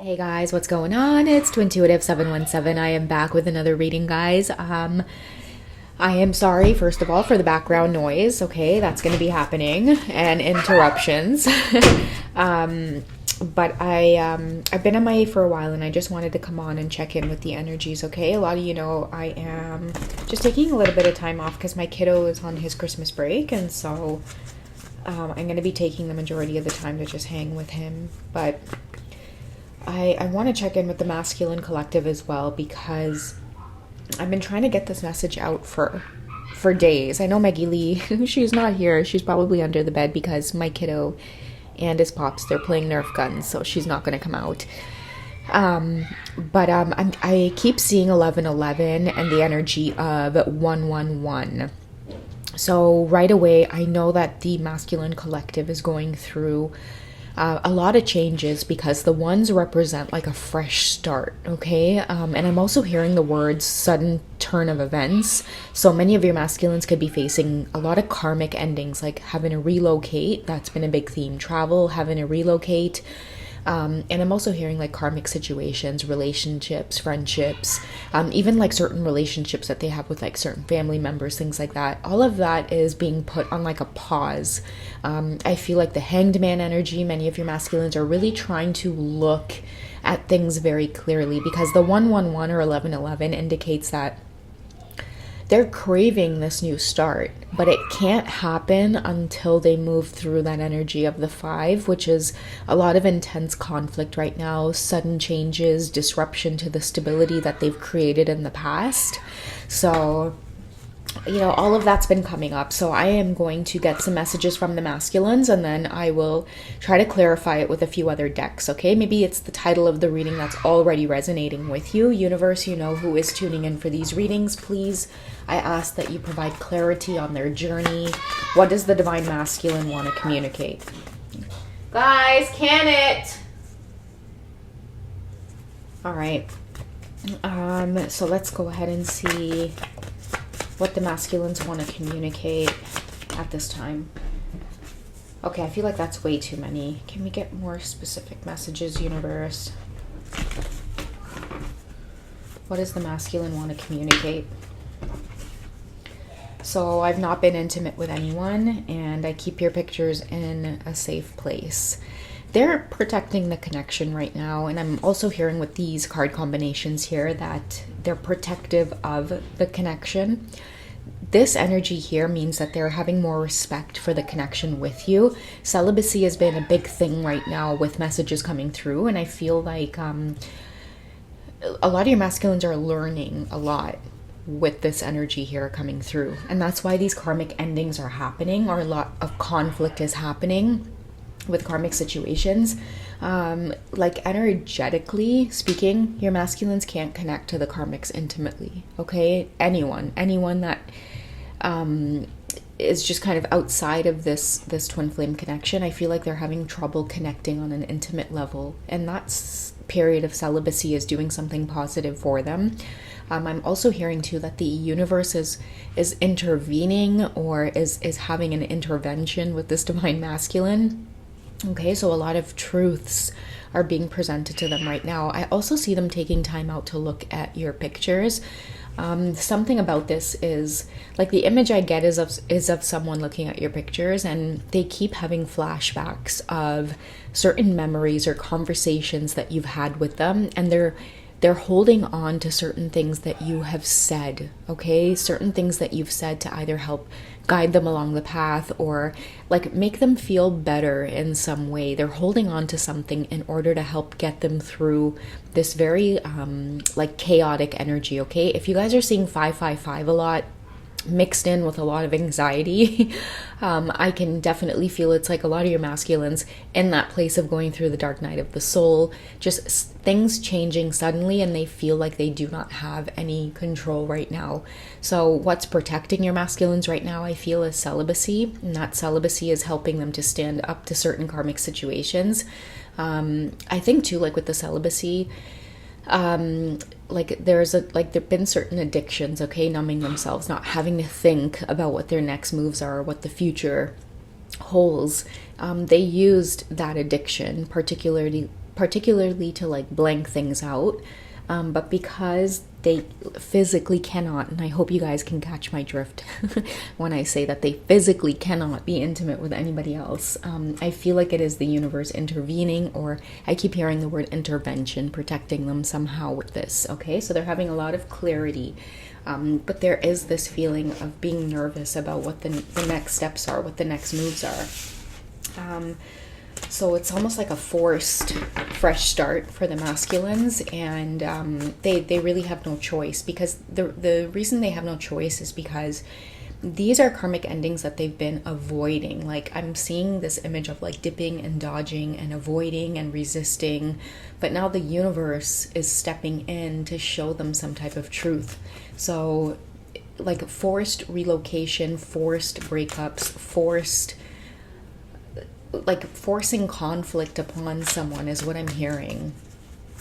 Hey guys, what's going on? It's Twintuitive717. I am back with another reading, guys. I am sorry, first of all, for the background noise. Okay, that's going to be happening and interruptions. But I've been MIA for a while, and I just wanted to come on and check in with the energies. Okay, a lot of you know I am just taking a little bit of time off because my kiddo is on his Christmas break, and so I'm going to be taking the majority of the time to just hang with him. But I want to check in with the masculine collective as well, because I've been trying to get this message out for days. I know Maggie Lee, she's not here. She's probably under the bed because my kiddo and his pops, they're playing Nerf guns, so she's not going to come out. I keep seeing 1111 and the energy of 111. So right away, I know that the masculine collective is going through a lot of changes, because the ones represent like a fresh start, okay? And I'm also hearing the words sudden turn of events. So many of your masculines could be facing a lot of karmic endings, like having to relocate. That's been a big theme. Travel, having to relocate. And I'm also hearing like karmic situations, relationships, friendships, even like certain relationships that they have with like certain family members, things like that. All of that is being put on like a pause. I feel like the Hanged Man energy, many of your masculines are really trying to look at things very clearly, because the 111 or 1111 indicates that they're craving this new start, but it can't happen until they move through that energy of the 5, which is a lot of intense conflict right now, sudden changes, disruption to the stability that they've created in the past. So, you know, all of that's been coming up. So I am going to get some messages from the masculines, and then I will try to clarify it with a few other decks, okay? Maybe it's the title of the reading that's already resonating with you. Universe, you know who is tuning in for these readings. Please, I ask that you provide clarity on their journey. What does the divine masculine want to communicate? Guys, can it? All right. So let's go ahead and see what the masculines want to communicate at this time. Okay, I feel like that's way too many. Can we get more specific messages, universe? What does the masculine want to communicate? So I've not been intimate with anyone, and I keep your pictures in a safe place. They're protecting the connection right now, and I'm also hearing with these card combinations here that they're protective of the connection. This energy here means that they're having more respect for the connection with you. Celibacy has been a big thing right now with messages coming through, and I feel like a lot of your masculines are learning a lot with this energy here coming through, and that's why these karmic endings are happening, or a lot of conflict is happening with karmic situations. Like energetically speaking, your masculines can't connect to the karmics intimately, okay? Anyone that is just kind of outside of this twin flame connection, I feel like they're having trouble connecting on an intimate level, and that period of celibacy is doing something positive for them. I'm also hearing too that the universe is intervening, or is having an intervention with this divine masculine. Okay, so a lot of truths are being presented to them right now. I also see them taking time out to look at your pictures. Something about this is, like, the image I get is of someone looking at your pictures, and they keep having flashbacks of certain memories or conversations that you've had with them, and they're holding on to certain things that you have said, okay? Certain things that you've said to either help guide them along the path, or like make them feel better in some way. They're holding on to something in order to help get them through this very like chaotic energy, okay? If you guys are seeing 555 a lot, mixed in with a lot of anxiety, I can definitely feel it's like a lot of your masculines in that place of going through the dark night of the soul, just things changing suddenly, and they feel like they do not have any control right now. So what's protecting your masculines right now, I feel, is celibacy, and that celibacy is helping them to stand up to certain karmic situations. I think too, like with the celibacy, like there've been certain addictions, okay, numbing themselves, not having to think about what their next moves are, what the future holds. They used that addiction, particularly particularly to like blank things out. But because they physically cannot, and I hope you guys can catch my drift when I say that they physically cannot be intimate with anybody else, I feel like it is the universe intervening, or I keep hearing the word intervention, protecting them somehow with this. Okay, so they're having a lot of clarity, but there is this feeling of being nervous about what the next steps are, what the next moves are. So it's almost like a forced fresh start for the masculines, and they really have no choice, because the reason they have no choice is because these are karmic endings that they've been avoiding. Like, I'm seeing this image of like dipping and dodging and avoiding and resisting, but now the universe is stepping in to show them some type of truth. So like forced relocation, forced breakups, forcing conflict upon someone is what I'm hearing.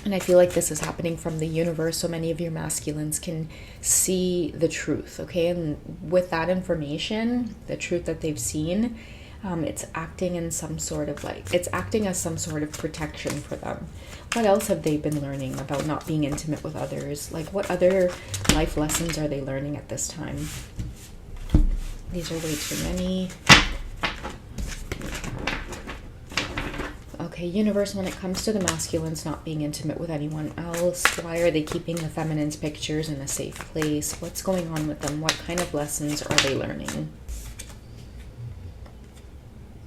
And I feel like this is happening from the universe, so many of your masculines can see the truth, okay? And with that information, the truth that they've seen, it's acting as some sort of protection for them. What else have they been learning about not being intimate with others? Like, what other life lessons are they learning at this time? These are way too many. Okay, universe, when it comes to the masculines not being intimate with anyone else, why are they keeping the feminine's pictures in a safe place? What's going on with them? What kind of lessons are they learning?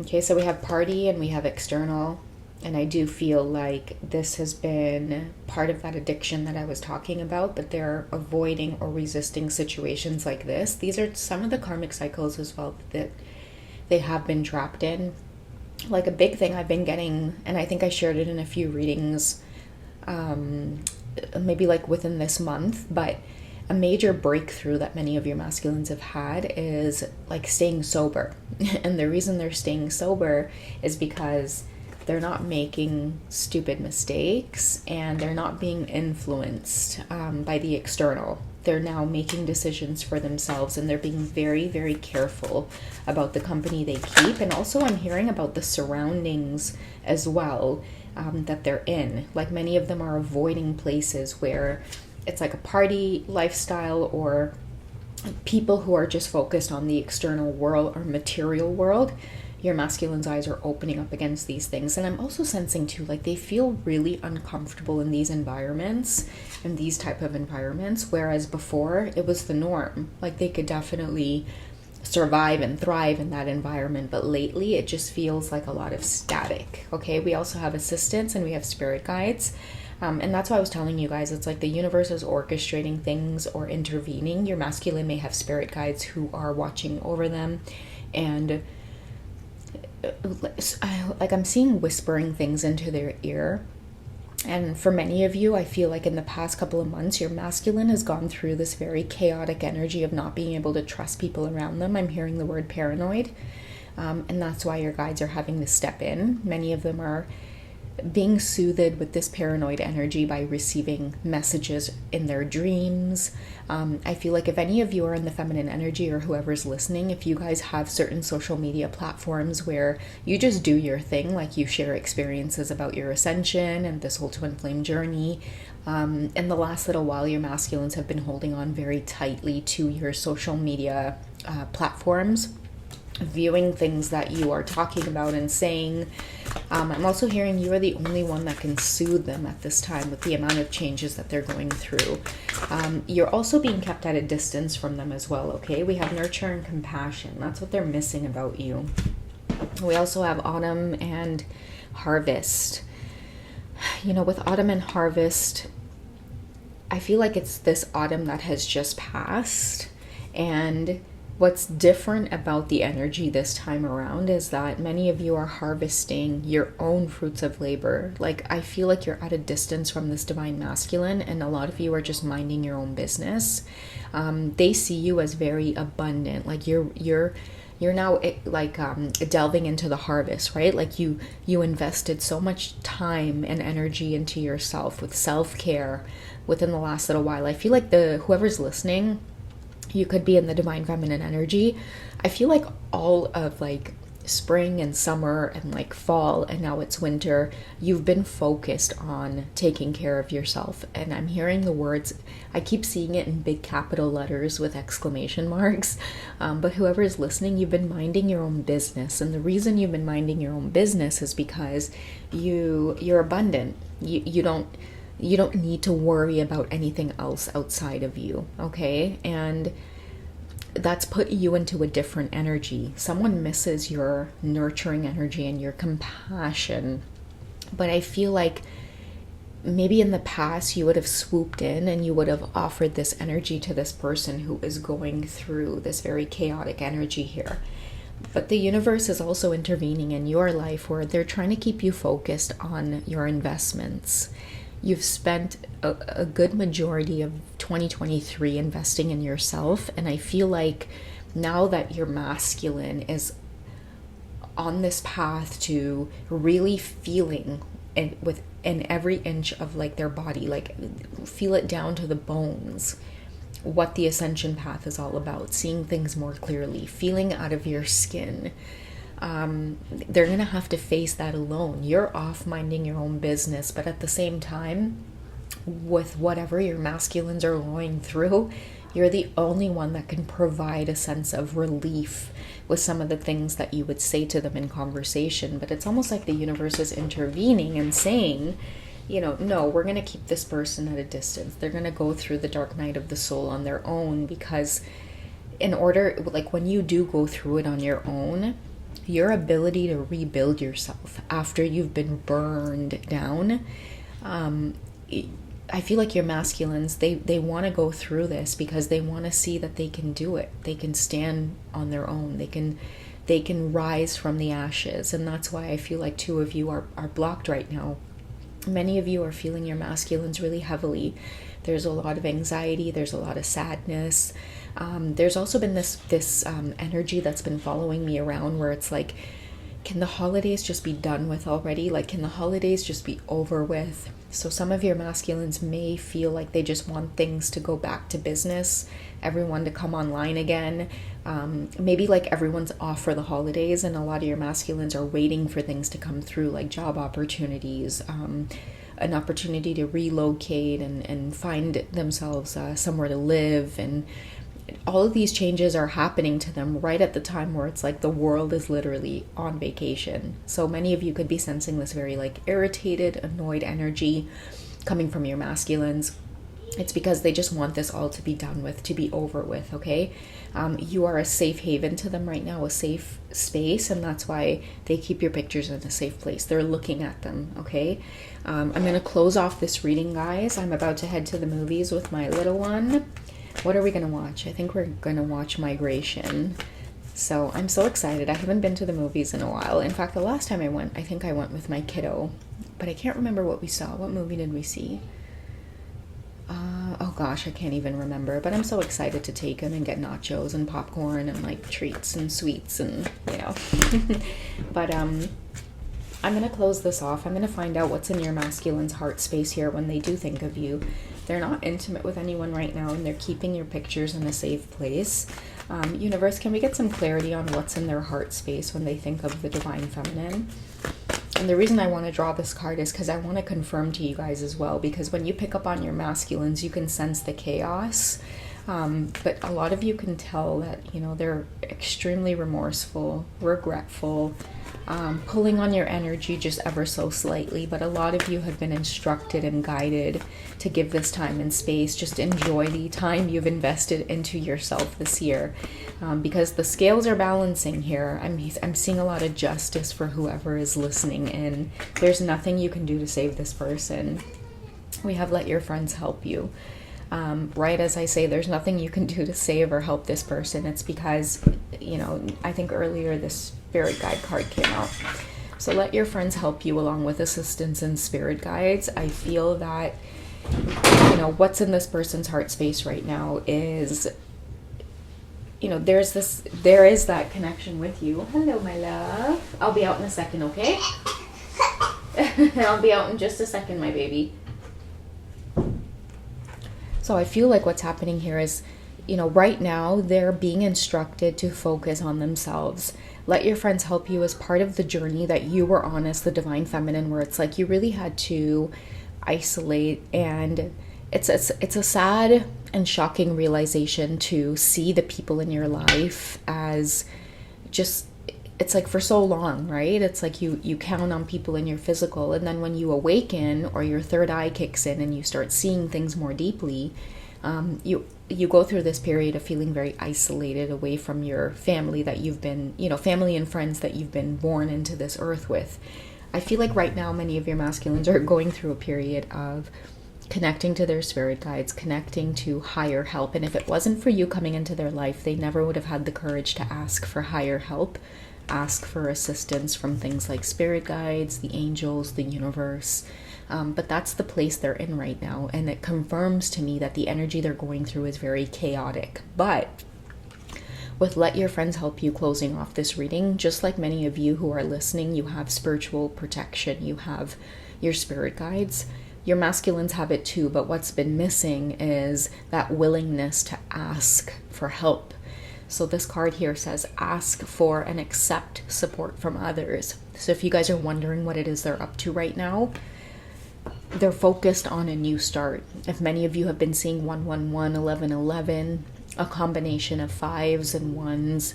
Okay, so we have party and we have external, and I do feel like this has been part of that addiction that I was talking about, but they're avoiding or resisting situations like this. These are some of the karmic cycles as well that they have been trapped in. Like, a big thing I've been getting, and I think I shared it in a few readings, maybe like within this month, but a major breakthrough that many of your masculines have had is like staying sober. And the reason they're staying sober is because they're not making stupid mistakes, and they're not being influenced by the external. They're now making decisions for themselves, and they're being very, very careful about the company they keep. And also I'm hearing about the surroundings as well that they're in. Like, many of them are avoiding places where it's like a party lifestyle, or people who are just focused on the external world or material world. Your masculine's eyes are opening up against these things. And I'm also sensing too, like, they feel really uncomfortable in these environments, in these type of environments, whereas before it was the norm. Like, they could definitely survive and thrive in that environment, but lately it just feels like a lot of static. Okay, we also have assistants and we have spirit guides. And that's why I was telling you guys, it's like the universe is orchestrating things or intervening. Your masculine may have spirit guides who are watching over them, and like, I'm seeing whispering things into their ear. And for many of you, I feel like in the past couple of months, your masculine has gone through this very chaotic energy of not being able to trust people around them. I'm hearing the word paranoid, and that's why your guides are having to step in. Many of them are being soothed with this paranoid energy by receiving messages in their dreams. I feel like if any of you are in the feminine energy, or whoever's listening, if you guys have certain social media platforms where you just do your thing, like you share experiences about your ascension and this whole twin flame journey, in the last little while, your masculines have been holding on very tightly to your social media platforms, viewing things that you are talking about and saying. I'm also hearing you are the only one that can soothe them at this time with the amount of changes that they're going through. You're also being kept at a distance from them as well, okay? We have nurture and compassion. That's what they're missing about you. We also have autumn and harvest. You know, with autumn and harvest, I feel like it's this autumn that has just passed, and what's different about the energy this time around is that many of you are harvesting your own fruits of labor. Like, I feel like you're at a distance from this divine masculine, and a lot of you are just minding your own business. They see you as very abundant. Like, you're now like delving into the harvest, right? Like, you invested so much time and energy into yourself with self-care within the last little while. I feel like whoever's listening, you could be in the divine feminine energy. I feel like all of like spring and summer and like fall, and now it's winter, you've been focused on taking care of yourself. And I'm hearing the words, I keep seeing it in big capital letters with exclamation marks, but whoever is listening, you've been minding your own business. And the reason you've been minding your own business is because you're abundant. You don't need to worry about anything else outside of you, okay? And that's put you into a different energy. Someone misses your nurturing energy and your compassion. But I feel like maybe in the past you would have swooped in and you would have offered this energy to this person who is going through this very chaotic energy here. But the universe is also intervening in your life where they're trying to keep you focused on your investments. You've spent a good majority of 2023 investing in yourself. And I feel like now that your masculine is on this path to really feeling and within every inch of like their body, like feel it down to the bones, what the ascension path is all about, seeing things more clearly, feeling out of your skin. They're going to have to face that alone. You're off minding your own business, but at the same time, with whatever your masculines are going through, you're the only one that can provide a sense of relief with some of the things that you would say to them in conversation. But it's almost like the universe is intervening and saying, no, we're going to keep this person at a distance. They're going to go through the dark night of the soul on their own, because in order, like when you do go through it on your own, your ability to rebuild yourself after you've been burned down, I feel like your masculines, they want to go through this because they want to see that they can do it. They can stand on their own. They can rise from the ashes. And that's why I feel like two of you are blocked right now. Many of you are feeling your masculines really heavily. There's a lot of anxiety. There's a lot of sadness. There's also been this energy that's been following me around where it's like, can the holidays just be done with already? Like, can the holidays just be over with? So some of your masculines may feel like they just want things to go back to business, everyone to come online again. Maybe like everyone's off for the holidays and a lot of your masculines are waiting for things to come through, like job opportunities, an opportunity to relocate and find themselves somewhere to live. And all of these changes are happening to them right at the time where it's like the world is literally on vacation. So many of you could be sensing this very like irritated, annoyed energy coming from your masculines. It's because they just want this all to be done with, to be over with, okay? You are a safe haven to them right now, a safe space, and that's why they keep your pictures in a safe place. They're looking at them, okay? I'm going to close off this reading, guys. I'm about to head to the movies with my little one. What are we going to watch? I think we're going to watch Migration. So I'm so excited. I haven't been to the movies in a while. In fact, the last time I went, I think I went with my kiddo. But I can't remember what we saw. What movie did we see? Oh gosh, I can't even remember. But I'm so excited to take him and get nachos and popcorn and like treats and sweets and, But I'm going to close this off. I'm going to find out what's in your masculine's heart space here when they do think of you. They're not intimate with anyone right now, and they're keeping your pictures in a safe place. Universe, can we get some clarity on what's in their heart space when they think of the Divine Feminine? And the reason I want to draw this card is because I want to confirm to you guys as well, because when you pick up on your masculines, you can sense the chaos. But a lot of you can tell that, they're extremely remorseful, regretful, pulling on your energy just ever so slightly. But a lot of you have been instructed and guided to give this time and space. Just enjoy the time you've invested into yourself this year, because the scales are balancing here. I'm seeing a lot of justice for whoever is listening in. There's nothing you can do to save this person. We have let your friends help you. Right as I say, there's nothing you can do to save or help this person. It's because, I think earlier this spirit guide card came out. So let your friends help you along with assistance and spirit guides. I feel that, what's in this person's heart space right now is, there is that connection with you. Hello, my love. I'll be out in a second, okay? I'll be out in just a second, my baby. So I feel like what's happening here is, right now they're being instructed to focus on themselves. let your friends help you as part of the journey that you were on as the divine feminine, where it's like you really had to isolate. And it's a sad and shocking realization to see the people in your life as just, it's like for so long, right? It's like you count on people in your physical, and then when you awaken or your third eye kicks in and you start seeing things more deeply, you go through this period of feeling very isolated away from your family that you've been, family and friends that you've been born into this earth with. I feel like right now many of your masculines are going through a period of connecting to their spirit guides, connecting to higher help. And if it wasn't for you coming into their life, they never would have had the courage to ask for higher help, ask for assistance from things like spirit guides, the angels, the universe. But that's the place they're in right now. And it confirms to me that the energy they're going through is very chaotic. But with Let Your Friends Help You closing off this reading, just like many of you who are listening, you have spiritual protection, you have your spirit guides. Your masculines have it too, but what's been missing is that willingness to ask for help. So this card here says, ask for and accept support from others. So if you guys are wondering what it is they're up to right now, they're focused on a new start. If many of you have been seeing 111, 1111, a combination of 5s and 1s,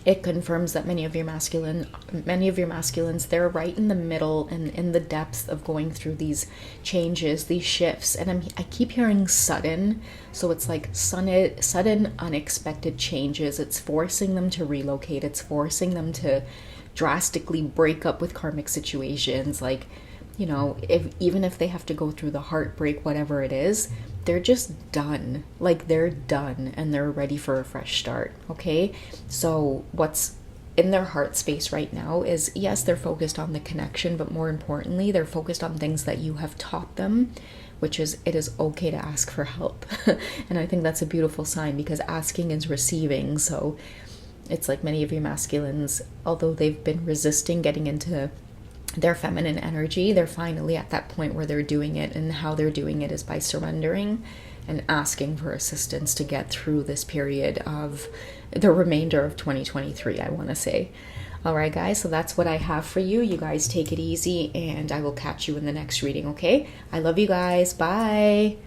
it confirms that many of your masculines, they're right in the middle and in the depths of going through these changes, these shifts. And I keep hearing sudden, so it's like sudden, unexpected changes. It's forcing them to relocate. It's forcing them to drastically break up with karmic situations. Like, even if they have to go through the heartbreak, whatever it is, they're just done. Like, they're done and they're ready for a fresh start. Okay, so what's in their heart space right now is, yes, they're focused on the connection, but more importantly, they're focused on things that you have taught them, which is, it is okay to ask for help. And I think that's a beautiful sign, because asking is receiving. So it's like many of your masculines, although they've been resisting getting into their feminine energy, they're finally at that point where they're doing it. And how they're doing it is by surrendering and asking for assistance to get through this period of the remainder of 2023, I want to say. All right, guys, so that's what I have for you. You guys take it easy, and I will catch you in the next reading, okay? I love you guys. Bye.